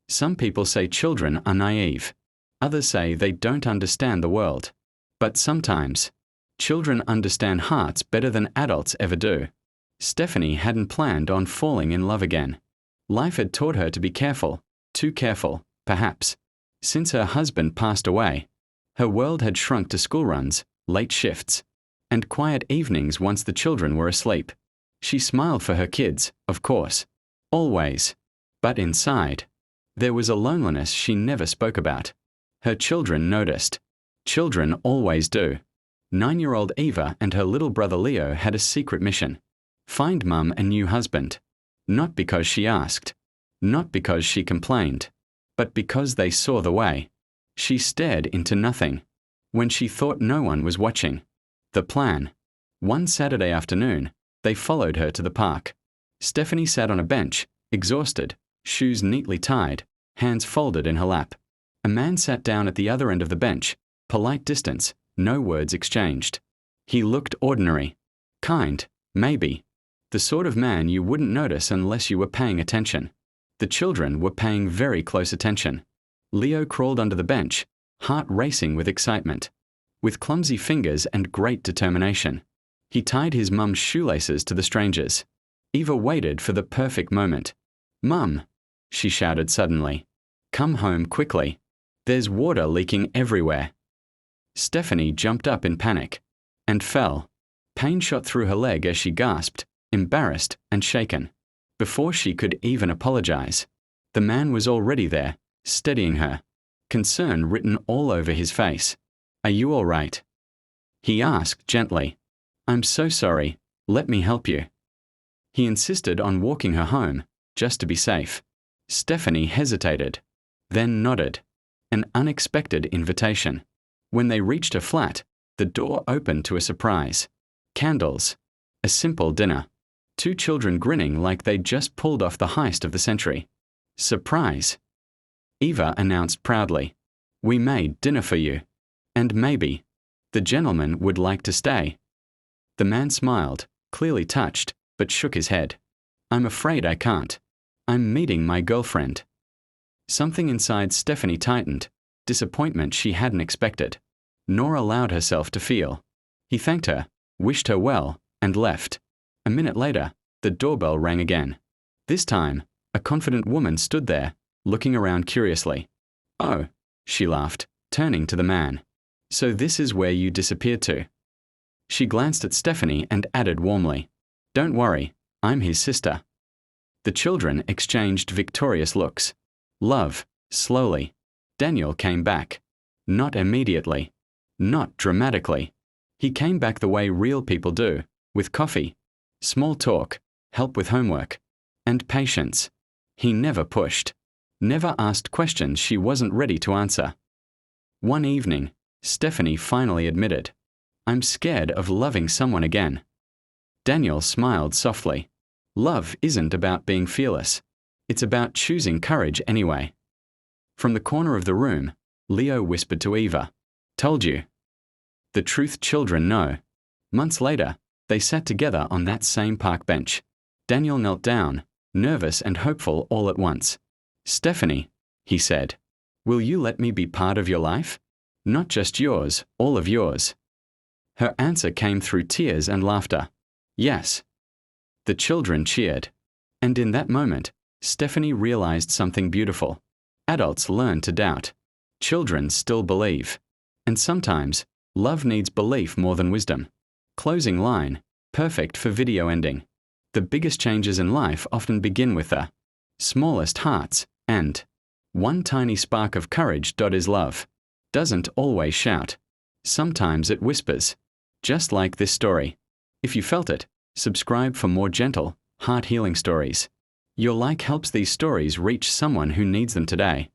Some people say children are naive. Others say they don't understand the world. But sometimes, children understand hearts better than adults ever do. Stephanie hadn't planned on falling in love again. Life had taught her to be careful, too careful, perhaps. Since her husband passed away, her world had shrunk to school runs, late shifts, and quiet evenings once the children were asleep. She smiled for her kids, of course, always. But inside, there was a loneliness she never spoke about. Her children noticed. Children always do. 9-year-old Eva and her little brother Leo had a secret mission. Find Mum a new husband. Not because she asked. Not because she complained. But because they saw the way. She stared into nothing. When she thought no one was watching. The plan. One Saturday afternoon, they followed her to the park. Stephanie sat on a bench, exhausted, shoes neatly tied, hands folded in her lap. A man sat down at the other end of the bench, polite distance, no words exchanged. He looked ordinary. Kind, maybe. The sort of man you wouldn't notice unless you were paying attention. The children were paying very close attention. Leo crawled under the bench, heart racing with excitement. With clumsy fingers and great determination, he tied his mum's shoelaces to the stranger's. Eva waited for the perfect moment. "Mum," she shouted suddenly. "Come home quickly. There's water leaking everywhere." Stephanie jumped up in panic and fell. Pain shot through her leg as she gasped, embarrassed and shaken. Before she could even apologize, the man was already there, steadying her, concern written all over his face. "Are you all right?" he asked gently. "I'm so sorry, let me help you." He insisted on walking her home, just to be safe. Stephanie hesitated, then nodded. An unexpected invitation. When they reached her flat, the door opened to a surprise. Candles. A simple dinner. 2 children grinning like they'd just pulled off the heist of the century. "Surprise," Eva announced proudly. "We made dinner for you. And maybe the gentleman would like to stay." The man smiled, clearly touched, but shook his head. "I'm afraid I can't. I'm meeting my girlfriend." Something inside Stephanie tightened, disappointment she hadn't expected, nor allowed herself to feel. He thanked her, wished her well, and left. A minute later, the doorbell rang again. This time, a confident woman stood there, looking around curiously. "Oh," she laughed, turning to the man. "So this is where you disappeared to." She glanced at Stephanie and added warmly, "Don't worry, I'm his sister." The children exchanged victorious looks. Love, slowly. Daniel came back. Not immediately. Not dramatically. He came back the way real people do, with coffee, small talk, help with homework, and patience. He never pushed. Never asked questions she wasn't ready to answer. One evening, Stephanie finally admitted, "I'm scared of loving someone again." Daniel smiled softly. Love isn't about being fearless. It's about choosing courage anyway. From the corner of the room, Leo whispered to Eva, "Told you." The truth children know. Months later, they sat together on that same park bench. Daniel knelt down, nervous and hopeful all at once. "Stephanie," he said, "will you let me be part of your life? Not just yours, all of yours." Her answer came through tears and laughter. "Yes." The children cheered. And in that moment, Stephanie realized something beautiful. Adults learn to doubt. Children still believe. And sometimes, love needs belief more than wisdom. Closing line, perfect for video ending. The biggest changes in life often begin with the smallest hearts, and one tiny spark of courage. Is love. Doesn't always shout. Sometimes it whispers. Just like this story. If you felt it, subscribe for more gentle, heart-healing stories. Your like helps these stories reach someone who needs them today.